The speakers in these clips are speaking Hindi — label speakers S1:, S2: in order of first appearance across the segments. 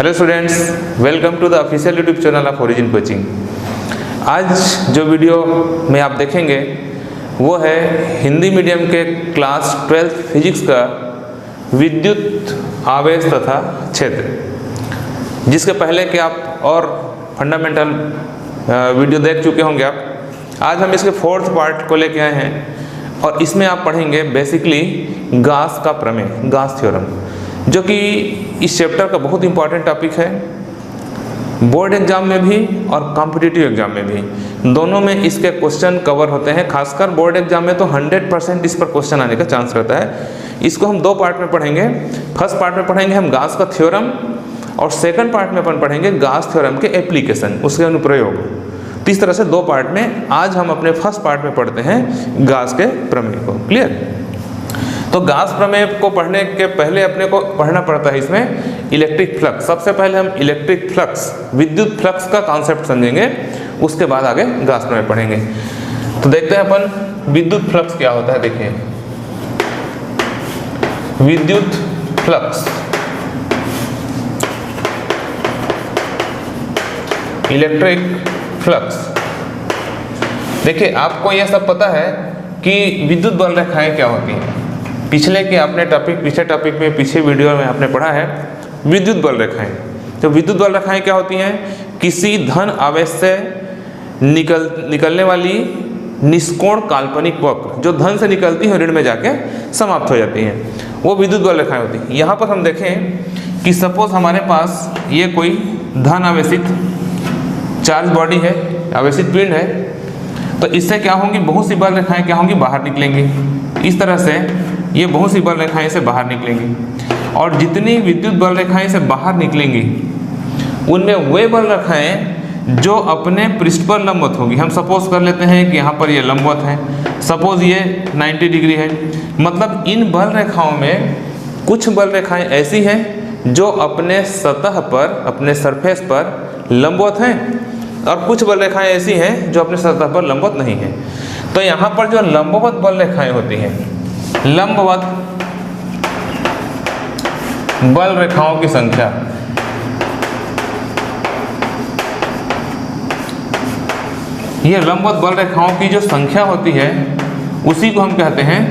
S1: Hello students, welcome to the official YouTube channel of origin coaching. आज जो वीडियो में आप देखेंगे वो है हिंदी मीडियम के क्लास 12 फिजिक्स का विद्युत आवेश तथा क्षेत्र, जिसके पहले के आप और फंडामेंटल वीडियो देख चुके होंगे आप। आज हम इसके 4th पार्ट को लेके आए हैं और इसमें आप पढ़ेंगे बेसिकली गास का प्रमेय, गास थ्योरम, जो कि इस चैप्टर का बहुत इंपॉर्टेंट टॉपिक है। बोर्ड एग्जाम में भी और कॉम्पिटिटिव एग्जाम में भी, दोनों में इसके क्वेश्चन कवर होते हैं। खासकर बोर्ड एग्जाम में तो 100% इस पर क्वेश्चन आने का चांस रहता है। इसको हम 2 पार्ट में पढ़ेंगे। फर्स्ट पार्ट में पढ़ेंगे हम गास का थ्योरम और सेकंड पार्ट में अपन पढ़ेंगे गास थ्योरम के एप्लीकेशन, उसके अनुप्रयोग। तो इस तरह से 2 पार्ट में आज हम अपने फर्स्ट पार्ट में पढ़ते हैं गास के प्रमेय को। क्लियर? तो गास प्रमेय को पढ़ने के पहले अपने को पढ़ना पड़ता है इसमें इलेक्ट्रिक फ्लक्स। सबसे पहले हम इलेक्ट्रिक फ्लक्स, विद्युत फ्लक्स का कॉन्सेप्ट समझेंगे, उसके बाद आगे गास प्रमेय पढ़ेंगे। तो देखते हैं अपन विद्युत फ्लक्स क्या होता है। देखिए, विद्युत फ्लक्स, इलेक्ट्रिक फ्लक्स। देखिए, आपको यह सब पता है कि विद्युत बल रेखाएं क्या होती हैं। पिछले टॉपिक में पीछे वीडियो में आपने पढ़ा है विद्युत बल रेखाएं। तो विद्युत बल रेखाएं क्या होती हैं? किसी धन आवेश से निकलने वाली निष्कोण काल्पनिक वक्र, जो धन से निकलती है ऋण में जाके समाप्त हो जाती हैं, वो विद्युत बल रेखाएं होती हैं। यहाँ पर हम देखें कि सपोज हमारे पास ये कोई धन आवेशित चार्ज बॉडी है, आवेशित पिंड है, तो इससे क्या होंगी, बहुत सी बल रेखाएं क्या होंगी, बाहर निकलेंगी। इस तरह से ये बहुत सी बल रेखाएं से बाहर निकलेंगी और जितनी विद्युत बल रेखाएं से बाहर निकलेंगी उनमें वे बल रेखाएं जो अपने पृष्ठ पर लंबवत होगी। हम सपोज कर लेते हैं कि यहाँ पर ये लंबवत है, सपोज ये 90 डिग्री है। मतलब इन बल रेखाओं में कुछ बल रेखाएं ऐसी हैं जो अपने सतह पर, अपने सरफेस पर लंबवत हैं और कुछ बल रेखाएं ऐसी हैं जो अपने सतह पर लंबवत नहीं हैं। तो यहाँ पर जो लंबवत बल रेखाएं होती हैं, लंबवत बल रेखाओं की संख्या, ये लंबवत बल रेखाओं की जो संख्या होती है उसी को हम कहते हैं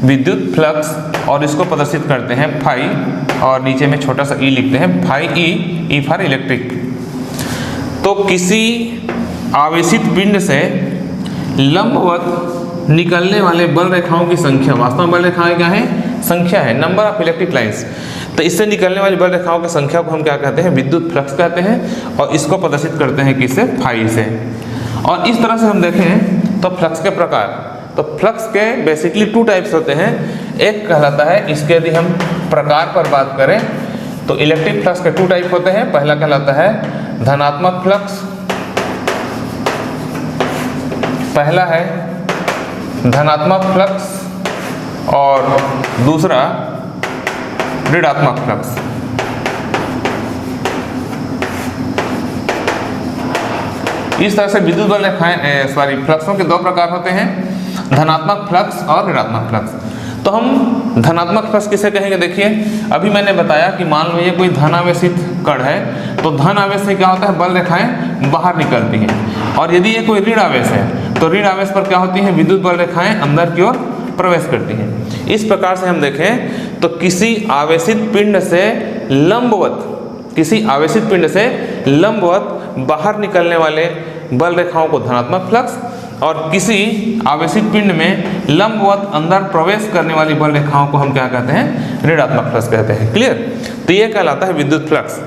S1: विद्युत फ्लक्स, और इसको प्रदर्शित करते हैं फाई, और नीचे में छोटा सा ई लिखते हैं, फाई ई फॉर इलेक्ट्रिक। तो किसी आवेशित पिंड से लंबवत निकलने वाले बल रेखाओं की संख्या, वास्तव में बल रेखाएं क्या है, संख्या है, नंबर ऑफ इलेक्ट्रिक लाइंस। तो इससे निकलने वाली बल रेखाओं की संख्या को हम क्या कहते हैं, विद्युत फ्लक्स कहते हैं, और इसको प्रदर्शित करते हैं किससे, फाई से। और इस तरह से हम देखें तो फ्लक्स के प्रकार, तो फ्लक्स के बेसिकली 2 टाइप्स होते हैं। एक कहलाता है, इसके यदि हम प्रकार पर बात करें तो इलेक्ट्रिक फ्लक्स के 2 टाइप होते हैं। पहला कहलाता है धनात्मक फ्लक्स, पहला है धनात्मक फ्लक्स और दूसरा ऋणात्मक फ्लक्स। इस तरह से विद्युत बल रेखाएं फ्लक्सों के 2 प्रकार होते हैं, धनात्मक फ्लक्स और ऋणात्मक फ्लक्स। तो हम धनात्मक फ्लक्स किसे कहेंगे? देखिए, अभी मैंने बताया कि मान लो ये कोई धन आवेशित कण है, तो धन आवेश से क्या होता है, बल रेखाएं बाहर निकलती हैं। और यदि ये कोई ऋण आवेश है तो ऋण आवेश पर क्या होती है, विद्युत बल रेखाएं अंदर की ओर प्रवेश करती हैं। इस प्रकार से हम देखें तो किसी आवेशित पिंड से लंबवत बाहर निकलने वाले बल रेखाओं को धनात्मक फ्लक्स, और किसी आवेशित पिंड में लंबवत अंदर प्रवेश करने वाली बल रेखाओं को हम क्या कहते हैं, ऋणात्मक फ्लक्स कहते हैं। क्लियर? तो ये कहलाता है विद्युत फ्लक्स।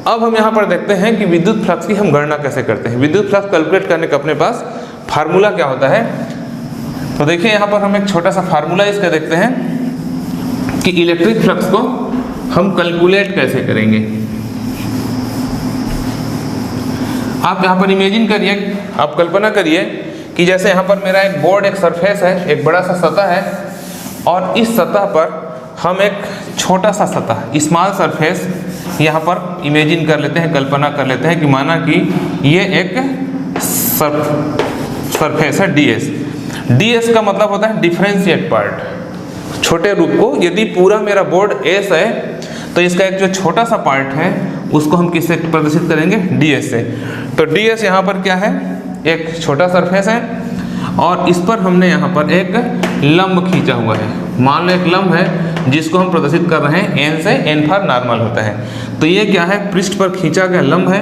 S1: अब हम यहाँ पर देखते हैं कि विद्युत फ्लक्स की हम गणना कैसे करते हैं। विद्युत फ्लक्स कैलकुलेट करने का अपने पास फार्मूला क्या होता है। तो देखिए, यहाँ पर हम एक छोटा सा फार्मूला इसका देखते हैं कि इलेक्ट्रिक फ्लक्स को हम कैलकुलेट कैसे करेंगे। आप यहाँ पर इमेजिन करिए, आप कल्पना करिए कि जैसे यहाँ पर मेरा एक बोर्ड, एक सरफेस है, एक बड़ा सा सतह है, और इस सतह पर हम एक छोटा सा सतह, स्मॉल सरफेस यहाँ पर इमेजिन कर लेते हैं, कल्पना कर लेते हैं कि माना कि ये एक सरफेस है ds का मतलब होता है डिफरेंशिएट पार्ट। छोटे रूप को, यदि पूरा मेरा बोर्ड एस है तो इसका एक जो छोटा सा पार्ट है उसको हम किससे प्रदर्शित करेंगे, ds से। तो ds यहाँ पर क्या है, एक छोटा सरफेस है और इस पर हमने यहाँ पर एक लंब खींचा हुआ है। मान लो एक लंब है जिसको हम प्रदर्शित कर रहे हैं n से, n फॉर नॉर्मल होता है। तो ये क्या है, पृष्ठ पर खींचा गया लंब है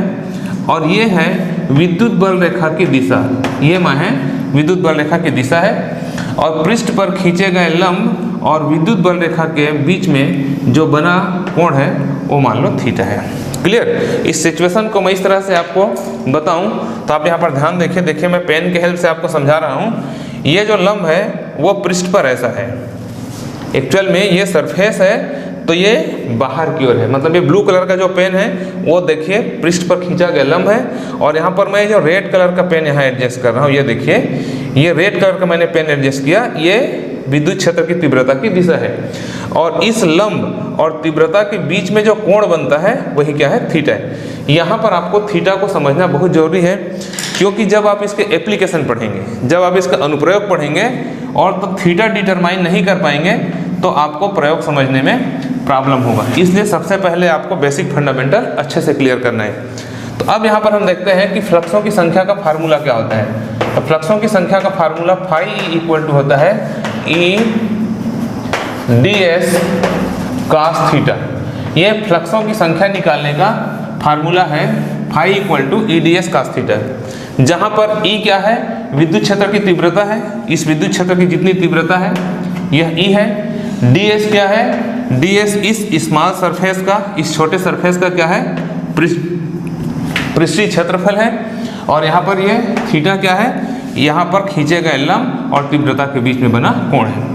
S1: और ये है विद्युत बल रेखा की दिशा। ये मान है विद्युत बल रेखा की दिशा है और पृष्ठ पर खींचे गए लंब और विद्युत बल रेखा के बीच में जो बना कोण है वो मान लो थीटा है। क्लियर। इस सिचुएशन को मैं इस तरह से आपको बताऊं तो आप यहाँ पर ध्यान देखिए मैं पेन के हेल्प से आपको समझा रहा हूँ। ये जो लंब है वो पृष्ठ पर ऐसा है, एक्चुअल में ये सरफेस है तो ये बाहर की ओर है, मतलब ये ब्लू कलर का जो पेन है वो देखिए पृष्ठ पर खींचा गया लंब है और यहाँ पर मैं जो रेड कलर का पेन यहाँ एडजस्ट कर रहा हूँ, ये देखिए ये रेड कलर का मैंने पेन एडजस्ट किया, ये विद्युत क्षेत्र की तीव्रता की दिशा है और इस लंब और तीव्रता के बीच में जो कोण बनता है वही क्या है, थीटा है। यहाँ पर आपको थीटा को समझना बहुत जरूरी है क्योंकि जब आप इसके एप्लीकेशन पढ़ेंगे, जब आप इसका अनुप्रयोग पढ़ेंगे और तो थीटा डिटरमाइन नहीं कर पाएंगे तो आपको प्रयोग समझने में प्रॉब्लम होगा। इसलिए सबसे पहले आपको बेसिक फंडामेंटल अच्छे से क्लियर करना है। तो अब यहाँ पर हम देखते हैं कि फ्लक्सों की संख्या का फार्मूला क्या होता है। तो फ्लक्सों की संख्या का फार्मूला फाई इक्वल टू होता है ई ds cos थीटा। ये फ्लक्सों की संख्या निकालने का फार्मूला है phi equal to E ds cos theta, जहाँ पर E क्या है, विद्युत क्षेत्र की तीव्रता है, इस विद्युत क्षेत्र की जितनी तीव्रता है यह E है। ds क्या है, ds इस स्मॉल सरफेस का, इस छोटे सरफेस का क्या है, पृष्ठीय क्षेत्रफल है और यहाँ पर ये थीटा क्या है, यहाँ पर खींचे गए लंब और तीव्रता के बीच में बना कोण है।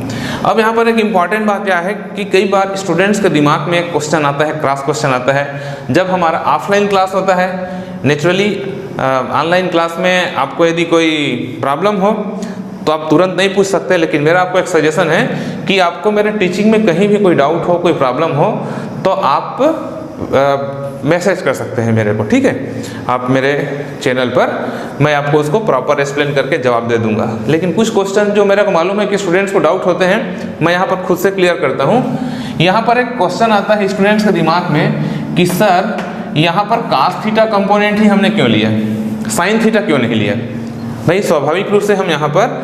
S1: अब यहाँ पर एक इम्पॉर्टेंट बात क्या है कि कई बार स्टूडेंट्स के दिमाग में एक क्वेश्चन आता है, क्रॉस क्वेश्चन आता है जब हमारा ऑफलाइन क्लास होता है। नेचुरली ऑनलाइन क्लास में आपको यदि कोई प्रॉब्लम हो तो आप तुरंत नहीं पूछ सकते, लेकिन मेरा आपको एक सजेशन है कि आपको मेरे टीचिंग में कहीं भी कोई डाउट हो, कोई प्रॉब्लम हो तो आप मैसेज कर सकते हैं मेरे को, ठीक है। आप मेरे चैनल पर मैं आपको उसको प्रॉपर एक्सप्लेन करके जवाब दे दूंगा। लेकिन कुछ क्वेश्चन जो मेरे को मालूम है कि स्टूडेंट्स को डाउट होते हैं, मैं यहाँ पर खुद से क्लियर करता हूँ। यहाँ पर एक क्वेश्चन आता है स्टूडेंट्स के दिमाग में कि सर यहाँ पर cos थीटा कंपोनेंट ही हमने क्यों लिया, साइन थीटा क्यों नहीं लिया। भाई स्वाभाविक रूप से हम यहाँ पर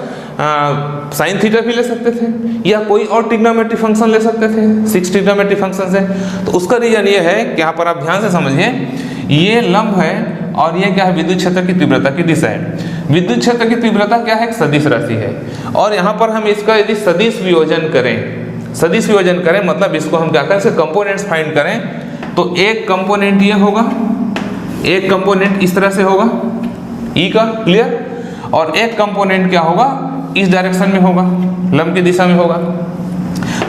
S1: साइन थीटा भी ले सकते थे या कोई और ट्रिग्नोमेट्री फंक्शन ले सकते थे, 6 ट्रिग्नोमेट्री फंक्शन से। तो उसका रीजन ये है कि यहाँ पर आप ध्यान से समझिए, ये लंब है और ये क्या है, विद्युत क्षेत्र की तीव्रता की दिशा है। विद्युत क्षेत्र की तीव्रता क्या है, एक सदिश राशि है और यहाँ पर हम इसका यदि सदिश वियोजन करें, सदिश वियोजन करें मतलब इसको हम क्या करें, इसके कंपोनेंट्स फाइंड करें तो एक कंपोनेंट ये होगा, एक कंपोनेंट इस तरह से होगा E का, क्लियर, और एक कंपोनेंट क्या होगा, इस डायरेक्शन में होगा, लंब की दिशा में होगा।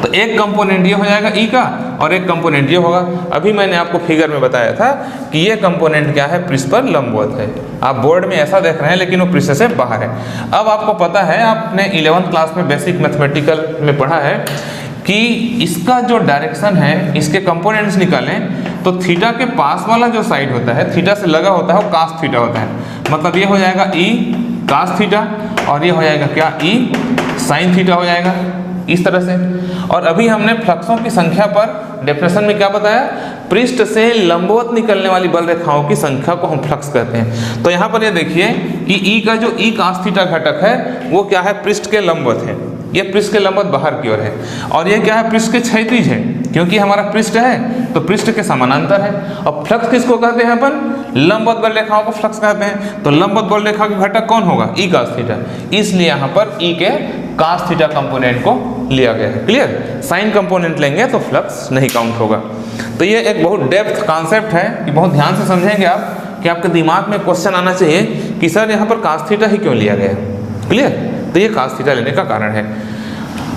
S1: तो एक कंपोनेंट ये हो जाएगा E का और एक कंपोनेंट ये होगा। अभी मैंने आपको फिगर में बताया था कि ये कंपोनेंट क्या है, पृष्ठ पर लंबवत है। आप बोर्ड में ऐसा देख रहे हैं लेकिन वो पृष्ठ से बाहर है। अब आपको पता है, आपने 11th क्लास में बेसिक मैथमेटिकल में पढ़ा है कि इसका जो डायरेक्शन है, इसके कंपोनेंट्स निकालें तो थीटा के पास वाला जो साइड होता है, थीटा से लगा होता है, वो cos थीटा होता है। मतलब ये हो जाएगा E cos थीटा और ये हो जाएगा क्या, E sin थीटा हो जाएगा इस तरह से। और अभी हमने फ्लक्सों की संख्या पर डेफिनेशन में क्या बताया, पृष्ठ से लंबवत निकलने वाली बल रेखाओं की संख्या को हम फ्लक्स कहते हैं। तो यहाँ पर ये देखिए कि E का जो E cos थीटा घटक है वो क्या है, पृष्ठ के लंबवत है, ये पृष्ठ के लंबवत बाहर की ओर है और ये क्या है, पृष्ठ के क्षैतिज है क्योंकि हमारा पृष्ठ है तो पृष्ठ के समानांतर है। और फ्लक्स किसको कहते हैं अपन, लंबवत बल रेखाओं को फ्लक्स कहते हैं। तो लंबवत बल रेखा का घटक कौन होगा, E cos थीटा, इसलिए यहाँ पर E के cos थीटा कंपोनेंट को लिया गया है। क्लियर, साइन कंपोनेंट लेंगे तो फ्लक्स नहीं काउंट होगा। तो ये एक बहुत डेप्थ कॉन्सेप्ट है कि बहुत ध्यान से समझेंगे आप कि आपके दिमाग में क्वेश्चन आना चाहिए कि सर यहाँ पर cos थीटा ही क्यों लिया गया। क्लियर, तो ये cos थीटा लेने का कारण है।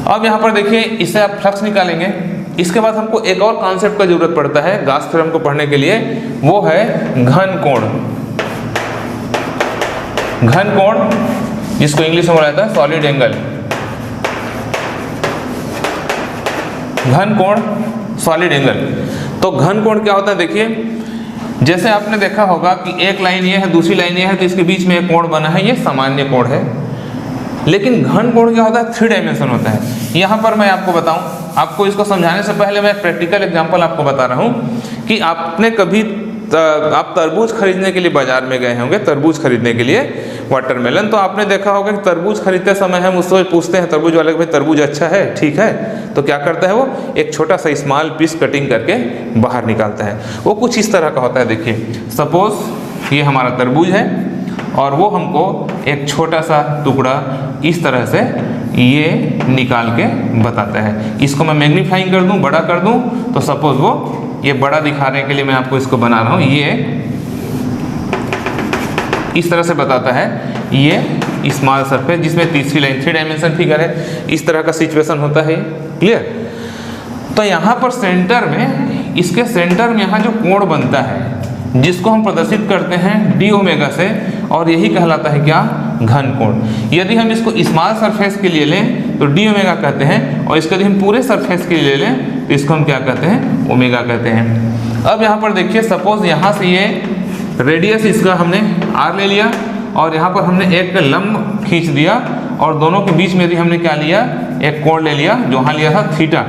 S1: अब यहाँ पर देखिए, इससे आप फ्लक्स निकालेंगे। इसके बाद हमको एक और कॉन्सेप्ट का जरूरत पड़ता है गॉस थ्योरम को पढ़ने के लिए, वो है घन कोण। घन कोण जिसको इंग्लिश में बोला जाता है सॉलिड एंगल। घन कोण, सॉलिड एंगल। तो घन कोण क्या होता है, देखिए जैसे आपने देखा होगा कि एक लाइन ये है, दूसरी लाइन ये है, तो इसके बीच में एक कोण बना है, ये सामान्य कोण है। लेकिन घन कोण क्या होता है, 3 डायमेंशन होता है। यहाँ पर मैं आपको बताऊं, आपको इसको समझाने से पहले मैं प्रैक्टिकल एग्जांपल आपको बता रहा हूँ कि आपने कभी आप तरबूज खरीदने के लिए बाजार में गए होंगे, तरबूज खरीदने के लिए, वाटरमेलन, तो आपने देखा होगा कि तरबूज खरीदते समय हम उससे पूछते हैं तरबूज वाले, भाई तरबूज अच्छा है, ठीक है, तो क्या करता है वो एक छोटा सा स्मॉल पीस कटिंग करके बाहर निकालता है। वो कुछ इस तरह का होता है। देखिए सपोज ये हमारा तरबूज है और वो हमको एक छोटा सा टुकड़ा इस तरह से ये निकाल के बताता है। इसको मैं मैग्नीफाइंग कर दूं, बड़ा कर दूं, तो सपोज वो ये बड़ा दिखाने के लिए मैं आपको इसको बना रहा हूँ, ये इस तरह से बताता है, ये स्मॉल सरफेस जिसमें तीसरी लाइन 3 डायमेंशन फिगर है, इस तरह का सिचुएशन होता है। क्लियर? तो यहाँ पर सेंटर में, इसके सेंटर में यहाँ जो कोण बनता है जिसको हम प्रदर्शित करते हैं डी ओमेगा से, और यही कहलाता है क्या? घन कोण। यदि हम इसको स्मॉल सरफेस के लिए लें तो डी ओमेगा कहते हैं, और इसको यदि हम पूरे सरफेस के लिए लें तो इसको हम क्या कहते हैं? ओमेगा कहते हैं। अब यहाँ पर देखिए सपोज यहाँ से ये रेडियस इसका हमने आर ले लिया और यहाँ पर हमने एक लंब खींच दिया और दोनों के बीच में भी हमने क्या लिया? एक कोण ले लिया, जो यहाँ लिया था थीटा।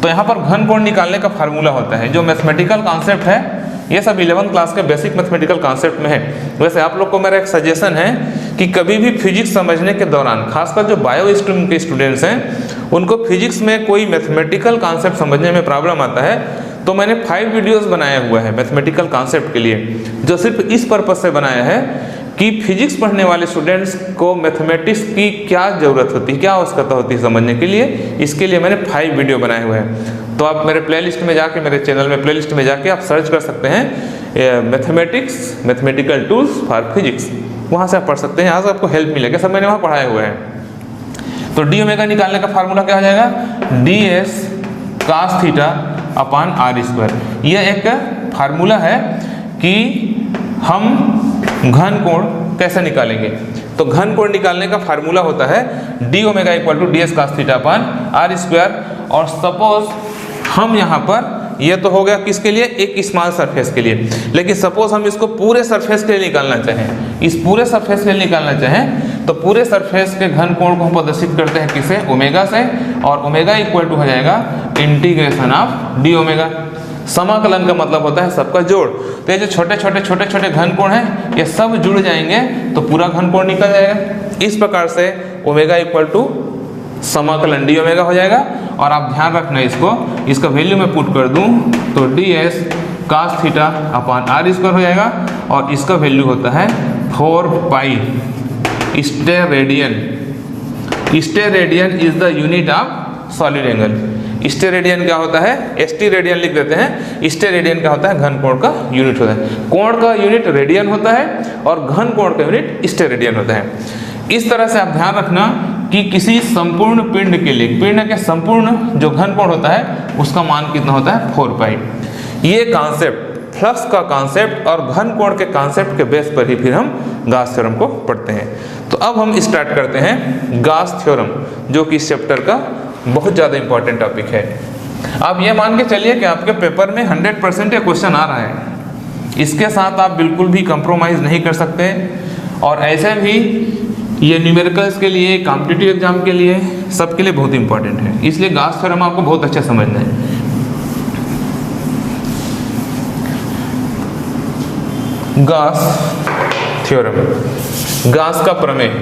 S1: तो यहाँ पर घन कोण निकालने का फार्मूला होता है, जो मैथमेटिकल कॉन्सेप्ट है, ये सब 11th क्लास के बेसिक मैथमेटिकल कॉन्सेप्ट में है। वैसे आप लोग को मेरा एक सजेशन है कि कभी भी फिजिक्स समझने के दौरान, खासकर जो बायो स्ट्रीम के स्टूडेंट्स हैं, उनको फिजिक्स में कोई मैथमेटिकल कॉन्सेप्ट समझने में प्रॉब्लम आता है, तो मैंने 5 वीडियोस बनाया हुआ है मैथमेटिकल कॉन्सेप्ट के लिए, जो सिर्फ इस पर्पज से बनाया है कि फिजिक्स पढ़ने वाले स्टूडेंट्स को मैथमेटिक्स की क्या ज़रूरत होती है, क्या आवश्यकता होती है समझने के लिए। इसके लिए मैंने 5 वीडियो बनाए हुए हैं। तो आप मेरे प्लेलिस्ट में जाके, मेरे चैनल में प्लेलिस्ट में जाके आप सर्च कर सकते हैं mathematics, mathematical tools for physics, वहाँ से आप पढ़ सकते हैं। यहाँ से आपको हेल्प मिलेगा, सब मैंने वहाँ पढ़ाए हुए हैं। तो डी ओमेगा निकालने का फार्मूला क्या हो जाएगा? D S cos theta upon are square. यह एक फार्मूला है कि हम घन कोण कैसे निकालेंगे। तो घन कोण निकालने का फार्मूला होता है D omega equal to D S cos theta upon are square. और सपोज हम यहाँ पर, ये तो हो गया किसके लिए? एक स्मॉल सरफेस के लिए, लेकिन सपोज हम इसको पूरे सरफेस के लिए निकालना चाहें, इस पूरे सरफेस के लिए निकालना चाहें, तो पूरे सरफेस के घन कोण को हम प्रदर्शित करते हैं किसे? ओमेगा से, और ओमेगा इक्वल टू हो जाएगा इंटीग्रेशन ऑफ डी ओमेगा। समाकलन का मतलब होता है सबका जोड़। तो ये जो छोटे छोटे घन कोण हैं, ये सब जुड़ जाएंगे तो पूरा घन कोण निकल जाएगा। इस प्रकार से ओमेगा इक्वल टू समाकलन डी ओमेगा हो जाएगा। और आप ध्यान रखना इसको, इसका वैल्यू मैं पुट कर दूं तो d S cos theta upon are square हो जाएगा, और इसका वैल्यू होता है 4 pi steradian. Steradian is the unit of solid angle. Steradian क्या होता है? st रेडियन लिख देते हैं। स्टेरेडियन क्या होता है? घन कोण का यूनिट होता है। कोण का यूनिट रेडियन होता है और घन कोण का यूनिट स्टेरेडियन होता है। इस तरह से आप ध्यान रखना कि किसी संपूर्ण पिंड के लिए, पिंड के संपूर्ण जो घन कोण होता है उसका मान कितना होता है? 4 पाई। ये कॉन्सेप्ट, फ्लक्स का कॉन्सेप्ट और घन कोण के कॉन्सेप्ट के बेस पर ही फिर हम गॉस थ्योरम को पढ़ते हैं। तो अब हम स्टार्ट करते हैं गॉस थ्योरम, जो कि इस चैप्टर का बहुत ज़्यादा इंपॉर्टेंट टॉपिक है। आप ये मान के चलिए कि आपके पेपर में 100% ये क्वेश्चन आ रहा है, इसके साथ आप बिल्कुल भी कंप्रोमाइज़ नहीं कर सकते। और ऐसे भी ये न्यूमेरिकल्स के लिए, कॉम्पिटिटिव एग्जाम के लिए, सबके लिए बहुत इंपॉर्टेंट है। इसलिए गॉस थ्योरम आपको बहुत अच्छा समझना है। गॉस थ्योरम, गॉस का प्रमेय।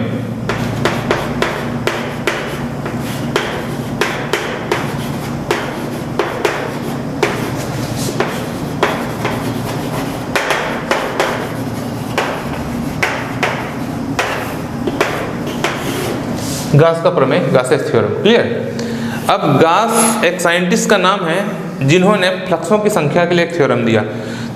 S1: गॉस का प्रमेय, गॉसेस थ्योरम। क्लियर? अब गॉस एक साइंटिस्ट का नाम है जिन्होंने फ्लक्सों की संख्या के लिए एक थ्योरम दिया।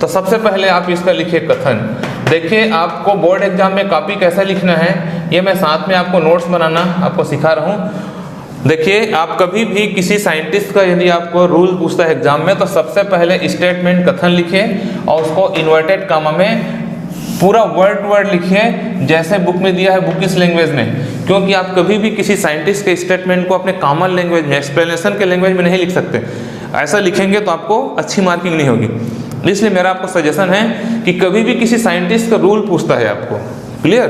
S1: तो सबसे पहले आप इसका लिखिए कथन। देखिए आपको बोर्ड एग्जाम में कॉपी कैसे लिखना है, ये मैं साथ में आपको नोट्स बनाना आपको सिखा रहा हूँ। देखिए आप कभी भी किसी साइंटिस्ट का यदि आपको रूल पूछता है एग्जाम में, तो सबसे पहले स्टेटमेंट कथन लिखिए और उसको इन्वर्टेड कामा में पूरा वर्ड टू वर्ड लिखिए जैसे बुक में दिया है, बुक इस लैंग्वेज में। क्योंकि आप कभी भी किसी साइंटिस्ट के स्टेटमेंट को अपने कॉमन लैंग्वेज में, एक्सप्लेनेशन के लैंग्वेज में नहीं लिख सकते। ऐसा लिखेंगे तो आपको अच्छी मार्किंग नहीं होगी। इसलिए मेरा आपको सजेशन है कि कभी भी किसी साइंटिस्ट का रूल पूछता है आपको, क्लियर,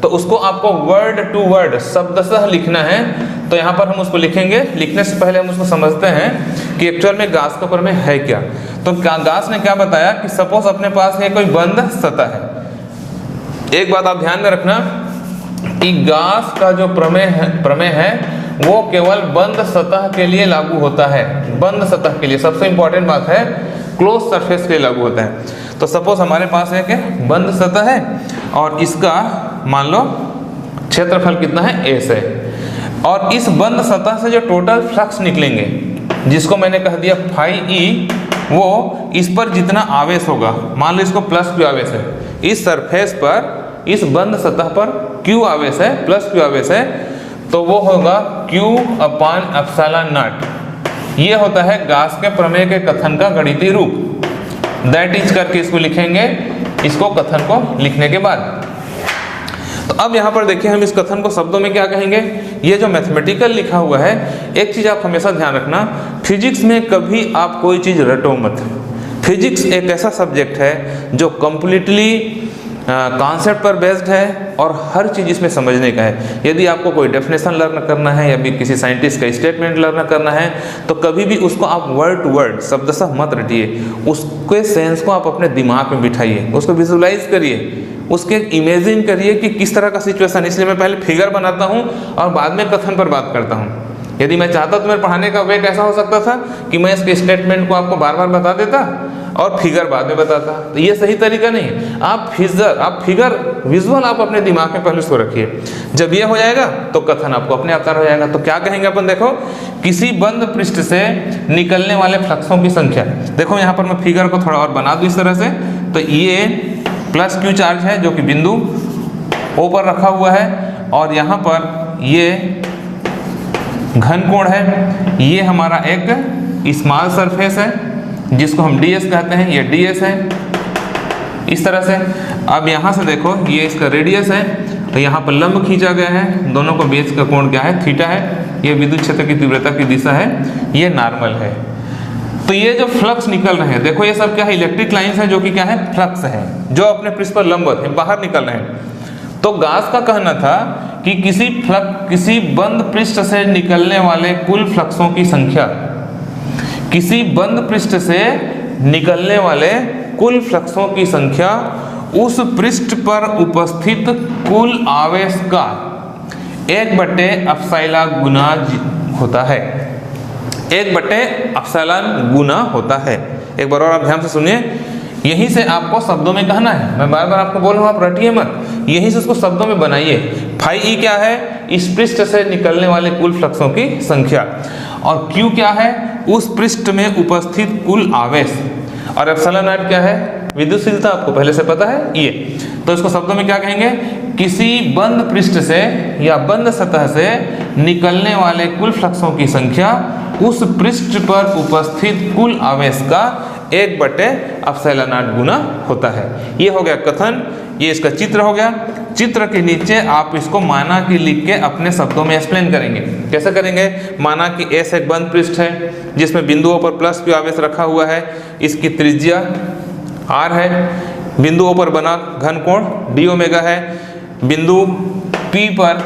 S1: तो उसको आपको वर्ड टू वर्ड शब्दशः लिखना है। तो यहाँ पर हम उसको लिखेंगे। लिखने से पहले हम उसको समझते हैं कि एक्चुअल में गॉस का प्रमेय है क्या। तो गास ने क्या बताया कि सपोज अपने पास है कोई बंद सतह है। एक बात आप ध्यान में रखना कि गास का जो प्रमेय है वो केवल बंद सतह के लिए लागू होता है। बंद सतह के लिए, सबसे इंपॉर्टेंट बात है, क्लोज सरफेस के लिए लागू होता है। तो सपोज हमारे पास है कि बंद सतह है और इसका मान लो क्षेत्रफल कितना है, एस है, और इस बंद सतह से जो टोटल फ्लक्स निकलेंगे, जिसको मैंने कह दिया फाई ई, वो इस पर जितना आवेश होगा, मान लो इसको प्लस क्यू आवेश है, इस सरफेस पर, इस बंद सतह पर क्यू आवेश है, प्लस क्यू आवेश है, तो वो होगा क्यू अपान एप्सिलॉन नॉट। ये होता है गास के प्रमेय के कथन का गणितीय रूप। दैट इज करके इसको लिखेंगे, इसको कथन को लिखने के बाद। तो अब यहाँ पर देखिए हम इस कथन को शब्दों में क्या कहेंगे। ये जो मैथमेटिकल लिखा हुआ है, एक चीज आप हमेशा ध्यान रखना, फिजिक्स में कभी आप कोई चीज रटो मत। फिजिक्स एक ऐसा सब्जेक्ट है जो कंप्लीटली कॉन्सेप्ट पर बेस्ड है और हर चीज़ इसमें समझने का है। यदि आपको कोई डेफिनेशन लर्न करना है या भी किसी साइंटिस्ट का स्टेटमेंट लर्न करना है, तो कभी भी उसको आप वर्ड टू वर्ड शब्दशः मत रटिए, उसके सेंस को आप अपने दिमाग में बिठाइए, उसको विजुलाइज करिए, उसके इमेजिन करिए कि किस तरह का सिचुएशन। इसलिए मैं पहले फिगर बनाता हूँ और बाद में कथन पर बात करता हूँ। यदि मैं चाहता तो मेरे पढ़ाने का वे कैसा हो सकता था कि मैं इसके स्टेटमेंट को आपको बार बार बता देता और फिगर बाद में बताता। तो ये सही तरीका नहीं है। आप फिगर विजुअल आप अपने दिमाग में पहले उसको रखिए। जब ये हो जाएगा तो कथन आपको अपने आप तैयार हो जाएगा। तो क्या कहेंगे अपन, देखो, किसी बंद पृष्ठ से निकलने वाले फ्लक्सों की संख्या। देखो यहाँ पर मैं फिगर को थोड़ा और बना दूँ इस तरह से। तो ये प्लस क्यू चार्ज है जो कि बिंदु ओ पर रखा हुआ है, और यहाँ पर ये घन कोण है, ये हमारा एक स्मॉल सरफेस है जिसको हम ds कहते हैं, ये ds है इस तरह से। अब यहाँ से देखो ये इसका रेडियस है, तो यहाँ पर लंब खींचा गया है, दोनों को बीच का कोण क्या है, थीटा है। ये विद्युत क्षेत्र की तीव्रता की दिशा है, ये नॉर्मल है। तो ये जो फ्लक्स निकल रहे हैं, देखो ये सब क्या है, इलेक्ट्रिक लाइंस है जो कि क्या है, फ्लक्स है, जो अपने पृष्ठ पर लंबवत है, बाहर निकल रहे हैं। तो गास का कहना था कि किसी बंद पृष्ठ से निकलने वाले कुल फ्लक्सों की संख्या, किसी बंद पृष्ठ से निकलने वाले कुल फ्लक्सों की संख्या उस पृष्ठ पर उपस्थित कुल आवेश का 1/ε गुना होता है। 1/ε गुना होता है। एक बार और आप ध्यान से सुनिए, यहीं से आपको शब्दों में कहना है। मैं बार बार आपको बोल रहा हूँ, आप रटिए मत, यहीं से उसको शब्दों में बनाइए। फाई ई क्या है, इस पृष्ठ से निकलने वाले कुल फ्लक्सों की संख्या, और क्यू क्या है, उस पृष्ठ में उपस्थित कुल आवेश, और एप्सिलॉन नॉट क्या है, विद्युतशीलता, आपको पहले से पता है ये। तो इसको शब्दों में क्या कहेंगे, किसी बंद पृष्ठ से या बंद सतह से निकलने वाले कुल फ्लक्सों की संख्या उस पृष्ठ पर उपस्थित कुल आवेश का 1/ε0 गुना होता है। ये हो गया कथन, ये इसका चित्र हो गया। चित्र के नीचे आप इसको माना कि लिख के अपने शब्दों में एक्सप्लेन करेंगे। कैसे करेंगे, माना कि एस एक बंद पृष्ठ है जिसमें बिंदुओं पर प्लस क्यू आवेश रखा हुआ है, इसकी त्रिज्या r है, बिंदुओं पर बना घन कोण d ओमेगा है, बिंदु P पर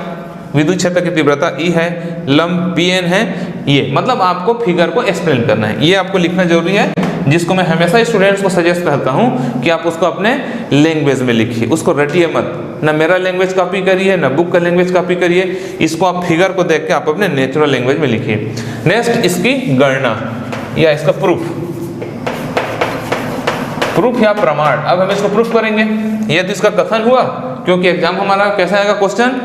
S1: विद्युत क्षेत्र की तीव्रता E है, लंब Pn है। ये मतलब आपको फिगर को एक्सप्लेन करना है, ये आपको लिखना जरूरी है, जिसको मैं हमेशा स्टूडेंट्स को सजेस्ट करता हूँ कि आप उसको अपने लैंग्वेज में लिखिए, उसको रटिए मत। ना मेरा लैंग्वेज कॉपी करिए, ना बुक का लैंग्वेज कॉपी करिए, इसको आप फिगर को देख के आप अपने नेचुरल लैंग्वेज में लिखिए। नेक्स्ट, इसकी गणना या इसका प्रूफ या प्रमाण। अब हम इसको प्रूफ करेंगे। ये तो इसका कथन हुआ, क्योंकि एग्जाम हमारा कैसा आएगा क्वेश्चन,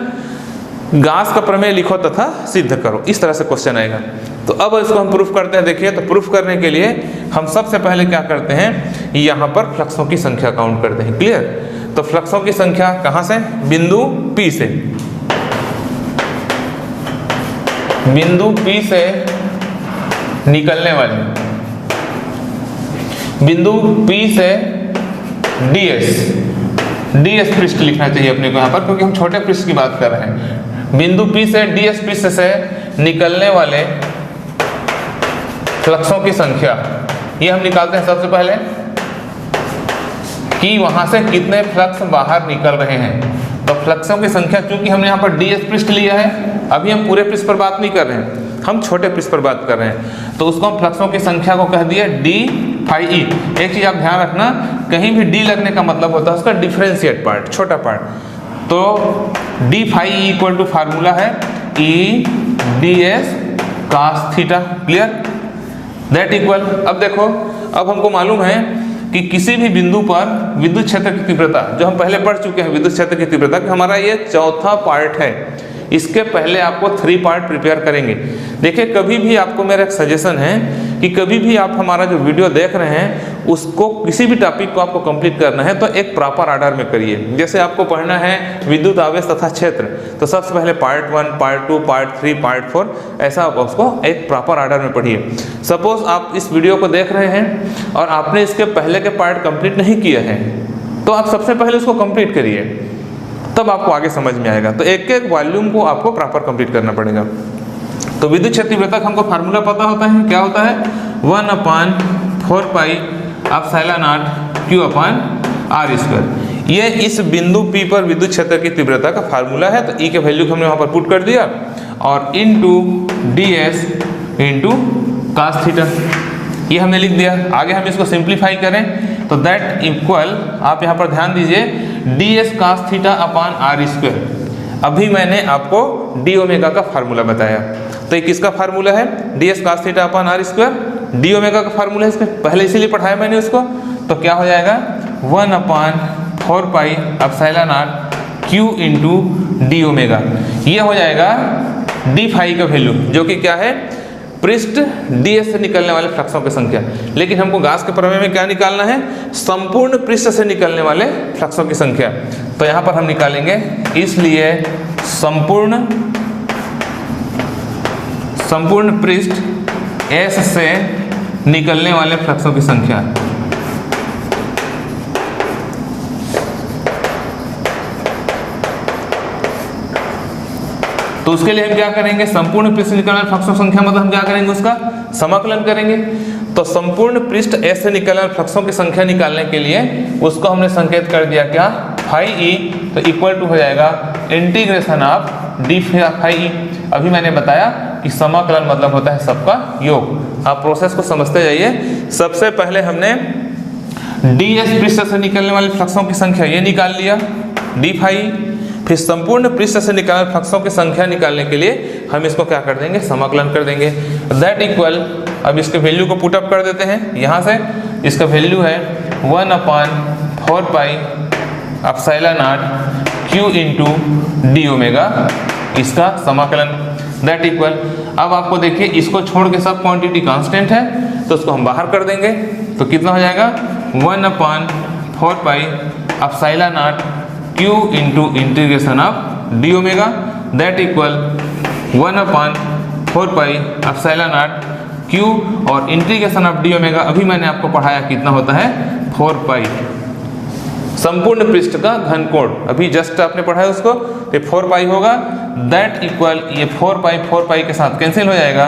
S1: गास का प्रमेय लिखो तथा सिद्ध करो, इस तरह से क्वेश्चन आएगा। तो अब इसको हम प्रूफ करते हैं। देखिए, तो प्रूफ करने के लिए हम सबसे पहले क्या करते हैं, यहाँ पर फ्लक्सों की संख्या काउंट करते हैं। क्लियर। तो फ्लक्सों की संख्या कहाँ से, बिंदु P से, बिंदु P से निकलने वाली, बिंदु P से ds पृष्ठ लिखना चाहिए अपने को यहाँ पर, क्योंकि हम छोटे पृष्ठ की बात कर रहे हैं। बिंदु P से ds पृष्ठ से निकलने वाले फ्लक्सों की संख्या, ये हम निकालते हैं सबसे पहले कि वहां से कितने फ्लक्स बाहर निकल रहे हैं। तो फ्लक्सों की संख्या, चूंकि हमने यहाँ पर ds पृष्ठ लिया है, अभी हम पूरे पृष्ठ पर बात नहीं कर रहे हैं, हम छोटे पृष्ठ पर बात कर रहे हैं, तो उसको हम फ्लक्सों की संख्या को कह दिया d फाई ई। एक चीज आप ध्यान रखना, कहीं भी डी लगने का मतलब होता है उसका डिफरेंशिएट पार्ट, छोटा पार्ट। तो d phi e equal to formula है e d S cos theta. Clear? That equal, अब देखो, अब हमको मालूम है कि किसी भी बिंदु पर विद्युत क्षेत्र की तीव्रता, जो हम पहले पढ़ चुके हैं विद्युत क्षेत्र की तीव्रता, कि हमारा ये चौथा पार्ट है। इसके पहले आपको 3 पार्ट प्रिपेयर करेंगे। देखिए, कभी भी आपको मेरा एक सजेशन है कि कभी भी आप हमारा जो वीडियो देख रहे हैं उसको, किसी भी टॉपिक को आपको कंप्लीट करना है तो एक प्रॉपर ऑर्डर में करिए। जैसे आपको पढ़ना है विद्युत आवेश तथा क्षेत्र, तो सबसे पहले पार्ट 1, पार्ट 2, पार्ट 3, पार्ट 4, ऐसा आप उसको एक प्रॉपर ऑर्डर में पढ़िए। सपोज आप इस वीडियो को देख रहे हैं और आपने इसके पहले के पार्ट कंप्लीट नहीं किए हैं, तो आप सबसे पहले उसको कंप्लीट करिए, तब आपको आगे समझ में आएगा। तो एक एक वॉल्यूम को आपको प्रॉपर कंप्लीट करना पड़ेगा। तो विद्युत क्षेत्र तीव्रता का हमको फार्मूला पता होता है, क्या होता है? 1/4 पाई एप्सिलॉन नॉट Q अपान R स्क्वायर। ये इस बिंदु P पर विद्युत क्षेत्र की तीव्रता का फार्मूला है। तो E के वैल्यू को हमने वहाँ पर पुट कर दिया और into ds into cos theta, ये हमने लिख दिया। आगे हम इसको सिंप्लीफाई करें तो दैट इक्वल, आप यहाँ पर ध्यान दीजिए, ds cos theta upon R square. अभी मैंने आपको डी ओमेगा का फार्मूला बताया, तो ये किसका फार्मूला है? ds cos theta upon R square. D omega का फार्मूला है इसमें, पहले इसीलिए पढ़ाया मैंने उसको। तो क्या हो जाएगा? 1/4 pi epsilon naught Q into D omega. ये हो जाएगा डी फाई का वैल्यू, जो कि क्या है? पृष्ठ ds से निकलने वाले फ्लक्सों की संख्या। लेकिन हमको गॉस के प्रमेय में क्या निकालना है? संपूर्ण पृष्ठ से निकलने वाले फ्लक्सों की संख्या। तो यहाँ पर हम निकालेंगे, इसलिए संपूर्ण पृष्ठ S से निकलने वाले फ्लक्सों की संख्या। तो उसके लिए हम क्या करेंगे? संपूर्ण पृष्ठ से निकलने वाले फ्लक्सों की संख्या मतलब हम क्या करेंगे? उसका समाकलन करेंगे। तो संपूर्ण पृष्ठ S से निकलने वाले फ्लक्सों की संख्या निकालने के लिए उसको हमने संकेत कर दिया क्या? Phi E. तो इक्वल टू हो जाएगा integration of D phi E. अभी मैंने बताया कि समाकलन मतलब होता है सबका योग। आप प्रोसेस को समझते जाइए। सबसे पहले हमने ds पृष्ठ से निकलने वाले फ्लक्सों की संख्या ये निकाल लिया, डी फाई। फिर संपूर्ण पृष्ठ से निकलने फ्लक्सों की संख्या निकालने के लिए हम इसको क्या कर देंगे? समाकलन कर देंगे। दैट इक्वल, अब इसके वैल्यू को पुट अप कर देते हैं यहाँ से। इसका वैल्यू है 1/4 pi epsilon naught Q into D omega, इसका समाकलन। दैट इक्वल, अब आपको देखिए इसको छोड़ के सब क्वांटिटी कांस्टेंट है, तो उसको हम बाहर कर देंगे। तो कितना हो जाएगा? 1/4 pi epsilon naught Q into integration of D omega. That equal 1/4 pi epsilon naught Q और इंटीग्रेशन ऑफ डी ओमेगा। अभी मैंने आपको पढ़ाया कितना होता है? 4 पाई। संपूर्ण पृष्ठ का घनकोण अभी जस्ट आपने पढ़ा है उसको, ये 4 पाई होगा। दैट इक्वल, ये 4 पाई के साथ कैंसिल हो जाएगा,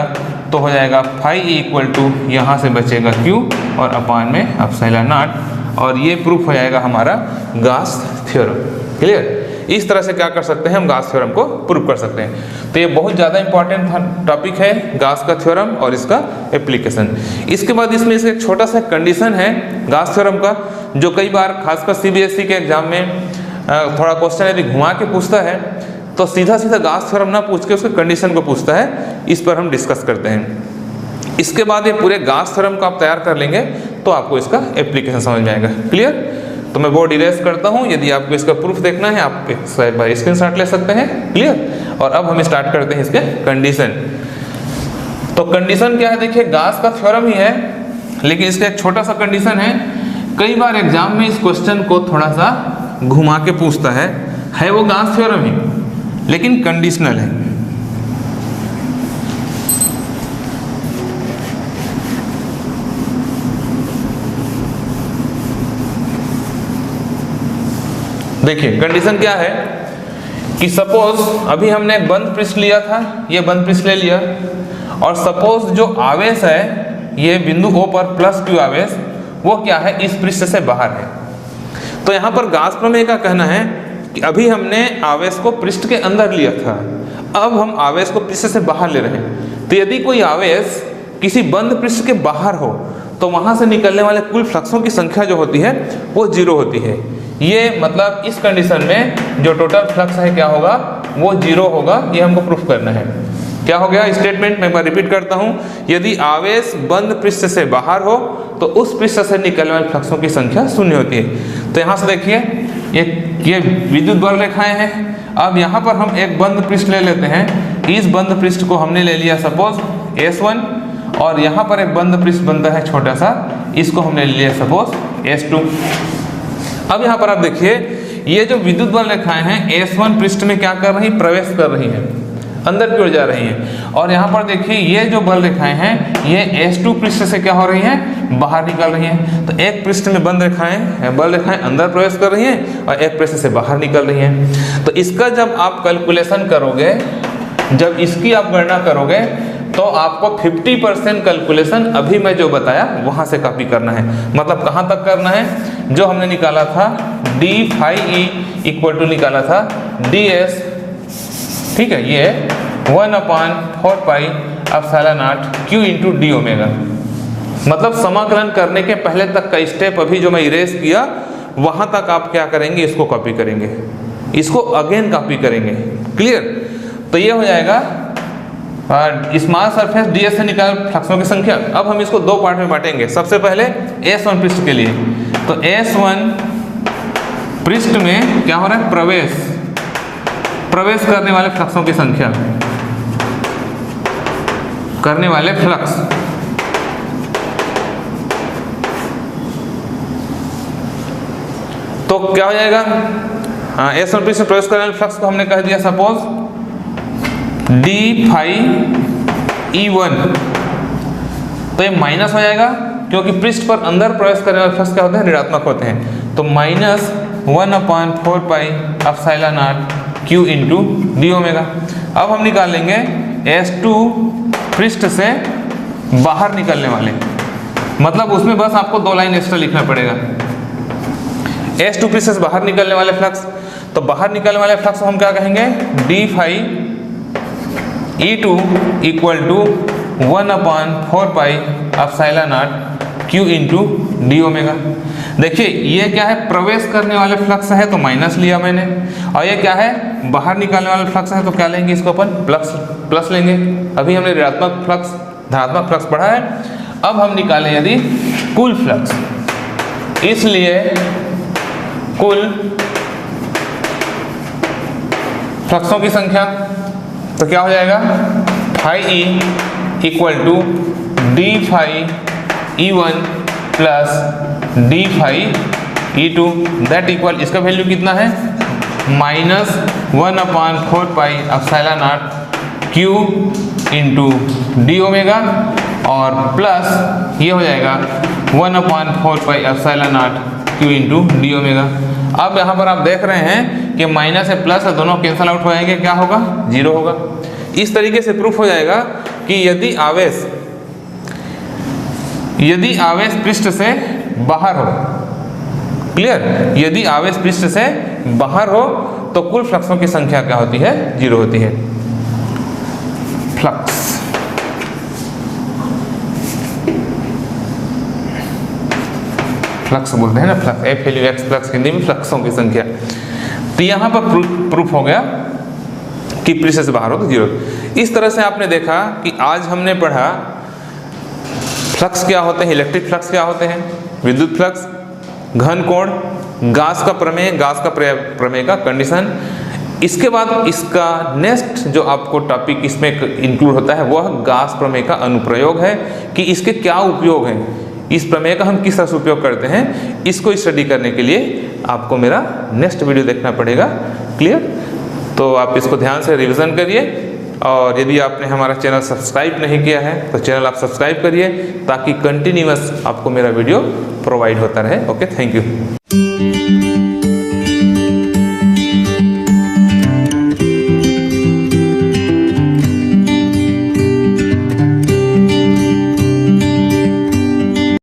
S1: तो हो जाएगा फाई इक्वल टू, यहाँ से बचेगा Q और अपान में एप्सिलॉन नॉट, और ये प्रूफ हो जाएगा हमारा गॉस थ्योरम। क्लियर? इस तरह से क्या कर सकते हैं? हम गॉस थ्योरम को प्रूव कर सकते हैं। तो ये बहुत ज़्यादा इंपॉर्टेंट टॉपिक है गॉस का थ्योरम और इसका एप्लीकेशन। इसके बाद इसमें एक छोटा सा कंडीशन है गॉस थ्योरम का, जो कई बार खासकर CBSE के एग्जाम में थोड़ा क्वेश्चन यदि घुमा के पूछता है तो सीधा सीधा गॉस थ्योरम ना पूछ के उसके कंडीशन को पूछता है। इस पर हम डिस्कस करते हैं। इसके बाद ये पूरे गॉस थ्योरम को आप तैयार कर लेंगे तो आपको इसका एप्लीकेशन समझ में आएगा। क्लियर? तो मैं बोर्ड इरेज करता हूँ। यदि आपको इसका प्रूफ देखना है आप एक बार स्क्रीनशॉट ले सकते हैं। क्लियर? और अब हम स्टार्ट करते हैं इसके कंडीशन। तो कंडीशन क्या है? देखिए गॉस का थ्योरम ही है, लेकिन इसका एक छोटा सा कंडीशन है। कई बार एग्जाम में इस क्वेश्चन को थोड़ा सा घुमा के पूछता है वो गॉस थ्योरम ही, लेकिन कंडीशनल है। देखिए कंडीशन क्या है कि सपोज अभी हमने एक बंद पृष्ठ लिया था, ये बंद पृष्ठ ले लिया, और सपोज जो आवेश है ये बिंदु O पर प्लस Q आवेश, वो क्या है? इस पृष्ठ से बाहर है। तो यहाँ पर गॉस प्रमेय का कहना है कि अभी हमने आवेश को पृष्ठ के अंदर लिया था, अब हम आवेश को पृष्ठ से बाहर ले रहे हैं। तो यदि कोई आवेश किसी बंद पृष्ठ के बाहर हो तो वहाँ से निकलने वाले कुल फ्लक्सों की संख्या जो होती है वो 0 होती है। ये मतलब इस कंडीशन में जो टोटल फ्लक्स है क्या होगा, वो 0 होगा। ये हमको प्रूफ करना है। क्या हो गया स्टेटमेंट, मैं एक बार रिपीट करता हूँ। यदि आवेश बंद पृष्ठ से बाहर हो तो उस पृष्ठ से निकलने वाले फ्लक्सों की संख्या 0 होती है। तो यहाँ से देखिए ये विद्युत बल रेखाएं हैं। अब यहाँ पर हम एक बंद पृष्ठ ले लेते हैं। इस बंद पृष्ठ को हमने ले लिया सपोज S1, और यहाँ पर एक बंद पृष्ठ बनता है छोटा सा, इसको हमने ले लिया सपोज S2। अब यहाँ पर आप देखिए ये जो विद्युत बल रेखाएं हैं S1 पृष्ठ में क्या कर रही, प्रवेश कर रही हैं, अंदर की ओर जा रही हैं। और यहाँ पर देखिए ये जो बल रेखाएं हैं ये S2 पृष्ठ से क्या हो रही हैं, बाहर निकल रही हैं। तो एक पृष्ठ में बंद रेखाएं, बल रेखाएं अंदर प्रवेश कर रही हैं और एक पृष्ठ से बाहर निकल रही हैं। तो इसका जब आप कैलकुलेशन करोगे, जब इसकी आप गणना करोगे तो आपको 50% कैलकुलेशन अभी मैं जो बताया वहाँ से कॉपी करना है। मतलब कहाँ तक करना है, जो हमने निकाला था d phi e equal to निकाला था ds, ठीक है, ये 1/4 pi epsilon naught q into D omega. मतलब समाकलन करने के पहले तक का स्टेप अभी जो मैं इरेज किया वहाँ तक आप क्या करेंगे, इसको कॉपी करेंगे, इसको अगेन कॉपी करेंगे। क्लियर? तो ये हो जाएगा स्मॉल सरफेस ds से निकाल फ्लक्सों की संख्या। अब हम इसको दो पार्ट में बांटेंगे। सबसे पहले S1 पृष्ठ के लिए, तो S1 पृष्ठ में क्या हो रहा है, प्रवेश करने वाले फ्लक्सों की संख्या, करने वाले फ्लक्स। तो क्या हो जाएगा, S1 पृष्ठ में प्रवेश करने वाले फ्लक्स को हमने कह दिया सपोज d phi E1। तो ये माइनस हो जाएगा क्योंकि पृष्ठ पर अंदर प्रवेश करने वाले फ्लक्स क्या होते हैं, ऋणात्मक होते हैं। तो minus 1/4 pi epsilon naught q into D omega. अब हम निकाल लेंगे S2 पृष्ठ से बाहर निकलने वाले, मतलब उसमें बस आपको 2 लाइन एक्स्ट्रा लिखना पड़ेगा। S2 पृष्ठ से बाहर निकलने वाले फ्लक्स, तो बाहर निकलने वाले फ्लक्स हम क्या कहेंगे, d phi E2 equal to 1/4 pi epsilon naught q into D omega. देखिए ये क्या है, प्रवेश करने वाले फ्लक्स है तो माइनस लिया मैंने, और ये क्या है, बाहर निकालने वाले फ्लक्स है तो क्या लेंगे, इसको अपन प्लस लेंगे। अभी हमने ऋणात्मक फ्लक्स धनात्मक फ्लक्स पढ़ा है। अब हम निकालें यदि कुल फ्लक्स, इसलिए कुल फ्लक्सों की संख्या, तो क्या हो जाएगा, phi e equal to d phi E1 plus d phi E2 that equal, इसका वैल्यू कितना है, minus 1/4 pi epsilon naught q into D omega, और प्लस ये हो जाएगा 1/4 pi epsilon naught q into D omega. अब यहाँ पर आप देख रहे हैं कि माइनस है प्लस है, दोनों कैंसल आउट हो जाएंगे, क्या होगा, 0 होगा। इस तरीके से प्रूफ हो जाएगा कि यदि आवेश पृष्ठ से बाहर हो, क्लियर, यदि आवेश पृष्ठ से बाहर हो तो कुल फ्लक्सों की संख्या क्या होती है, 0 होती है। फ्लक्स बोलते हैं ना, फ्लक्स F फ्लक्स हिंदी में फ्लक्सों की संख्या। तो यहाँ पर प्रूफ हो गया कि पृष्ठ से बाहर हो तो 0। इस तरह से आपने देखा कि आज हमने पढ़ा फ्लक्स क्या होते हैं, इलेक्ट्रिक फ्लक्स क्या होते हैं, विद्युत फ्लक्स, घन कोण, गास का प्रमेय, गास का प्रमेय का कंडीशन। इसके बाद इसका नेक्स्ट जो आपको टॉपिक इसमें इंक्लूड होता है वह गास प्रमेय का अनुप्रयोग है, कि इसके क्या उपयोग हैं, इस प्रमेय का हम किस तरह से उपयोग करते हैं। इसको स्टडी करने के लिए आपको मेरा नेक्स्ट वीडियो देखना पड़ेगा। क्लियर? तो आप इसको ध्यान से रिवीजन करिए, और यदि आपने हमारा चैनल सब्सक्राइब नहीं किया है तो चैनल आप सब्सक्राइब करिए, ताकि कंटिन्यूअस आपको मेरा वीडियो प्रोवाइड होता रहे। Okay, thank you.